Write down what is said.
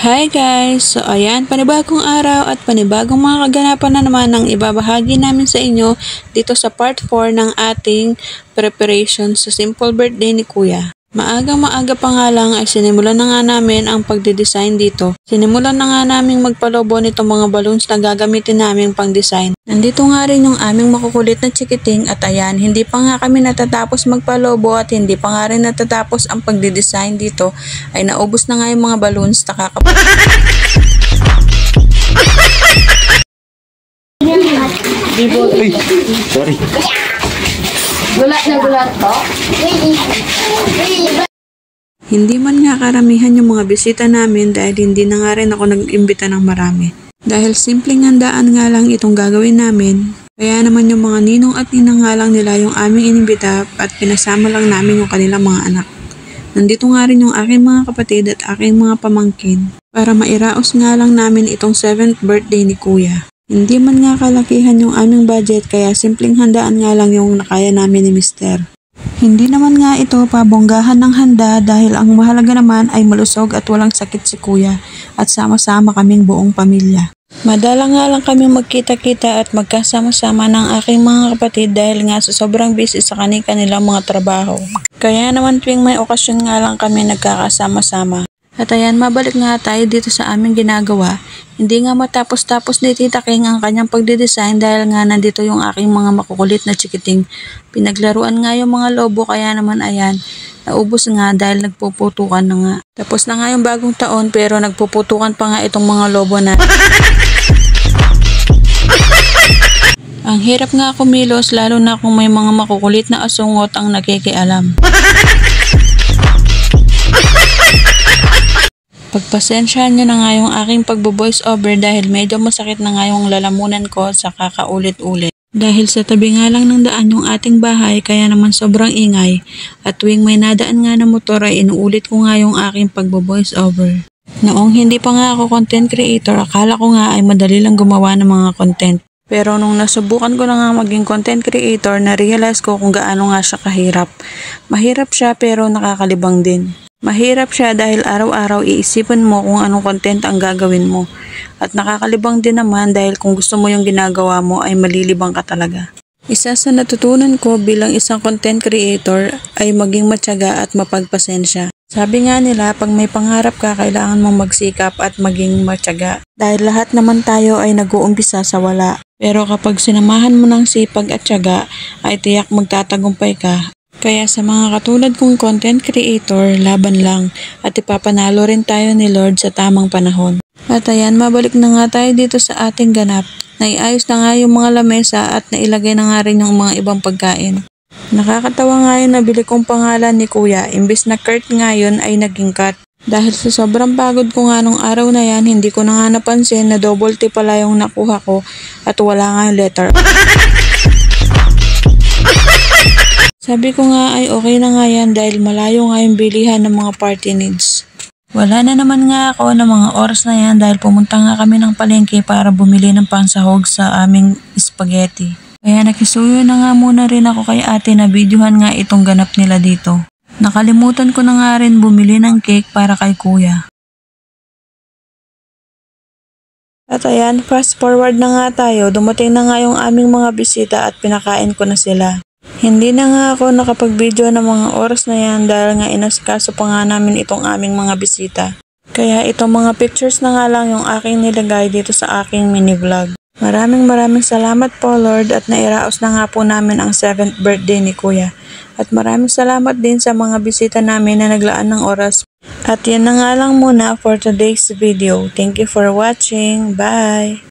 Hi guys! So ayan, panibagong araw at panibagong mga kaganapan na naman ang ibabahagi namin sa inyo dito sa part 4 ng ating preparation sa simple birthday ni Kuya. Maaga pa nga lang ay sinimulan na nga namin ang pagdidesign dito. Sinimulan na nga namin magpalobo nitong mga balloons na gagamitin namin pang design. Nandito nga rin yung aming makukulit na chikiting at ayan, hindi pa nga kami natatapos magpalobo at hindi pa nga rin natatapos ang pagdidesign dito ay naubos na nga yung mga balloons na Ay, sorry. Gulat na gulat po. Hindi man nga karamihan yung mga bisita namin dahil hindi na nga rin ako nag-imbita ng marami. Dahil simpleng handaan nga lang itong gagawin namin, kaya naman yung mga ninong at ninang nga lang nila yung aming inimbita at pinasama lang namin yung kanilang mga anak. Nandito nga rin yung aking mga kapatid at aking mga pamangkin para mairaos nga lang namin itong 7th birthday ni Kuya. Hindi man nga kalakihan yung aming budget kaya simpleng handaan nga lang yung nakaya namin ni Mister. Hindi naman nga ito pabonggahan ng handa dahil ang mahalaga naman ay malusog at walang sakit si Kuya at sama-sama kaming buong pamilya. Madalang nga lang kami magkita-kita at magkasama-sama ng aking mga kapatid dahil nga sa sobrang busy sa kanilang mga trabaho. Kaya naman tuwing may okasyon nga lang kami nagkakasama-sama. At ayan, mabalik nga tayo dito sa aming ginagawa. Hindi nga matapos-tapos ni Tita King ang kanyang pagdidesign dahil nga nandito yung aking mga makukulit na chikiting. Pinaglaruan nga yung mga lobo kaya naman ayan, naubos nga dahil nagpuputukan na nga. Tapos na nga yung bagong taon pero nagpuputukan pa nga itong mga lobo na. Ang hirap nga kumilos lalo na kung may mga makukulit na asungot ang nakikialam. Pagpasensyahan nyo na nga yung aking pagbo-voice over dahil medyo masakit na nga yung lalamunan ko sa kakaulit-ulit. Dahil sa tabi nga lang ng daan yung ating bahay kaya naman sobrang ingay at tuwing may nadaan nga na motor ay inuulit ko nga yung aking pagbo-voice over. Noong hindi pa nga ako content creator, akala ko nga ay madali lang gumawa ng mga content. Pero nung nasubukan ko na nga maging content creator, na-realize ko kung gaano nga siya kahirap. Mahirap siya pero nakakalibang din. Mahirap siya dahil araw-araw iisipan mo kung anong content ang gagawin mo. At nakakalibang din naman dahil kung gusto mo yung ginagawa mo ay malilibang ka talaga. Isa sa natutunan ko bilang isang content creator ay maging matyaga at mapagpasensya. Sabi nga nila pag may pangarap ka kailangan mong magsikap at maging matyaga. Dahil lahat naman tayo ay nag-uumpisa sa wala. Pero kapag sinamahan mo ng sipag at tiyaga ay tiyak magtatagumpay ka. Kaya sa mga katulad kong content creator, laban lang at ipapanalo rin tayo ni Lord sa tamang panahon. At ayan, mabalik na nga tayo dito sa ating ganap. Naiayos na nga yung mga lamesa at nailagay na nga rin yung mga ibang pagkain. Nakakatawa nga yung nabili kong pangalan ni Kuya, imbis na Kurt ngayon ay naging Kat. Dahil sa sobrang pagod ko nga nung araw na yan, hindi ko na nga napansin na double T pala yung nakuha ko at wala nga yung letter. Sabi ko nga ay okay na nga yan dahil malayo nga yung bilihan ng mga party needs. Wala na naman nga ako ng mga oras na yan dahil pumunta nga kami ng palengke para bumili ng pansahog sa aming spaghetti. Kaya nakisuyo na nga muna rin ako kay ate na videohan nga itong ganap nila dito. Nakalimutan ko na nga rin bumili ng cake para kay Kuya. At ayan, fast forward na nga tayo, dumating na nga yung aming mga bisita at pinakain ko na sila. Hindi na nga ako nakapag-video ng mga oras na yan dahil nga inasikaso pa nga namin itong aming mga bisita. Kaya itong mga pictures na nga lang yung aking nilagay dito sa aking mini vlog. Maraming salamat po Lord at nairaos na nga po namin ang 7th birthday ni Kuya. At maraming salamat din sa mga bisita namin na naglaan ng oras. At yan na nga lang muna for today's video. Thank you for watching. Bye!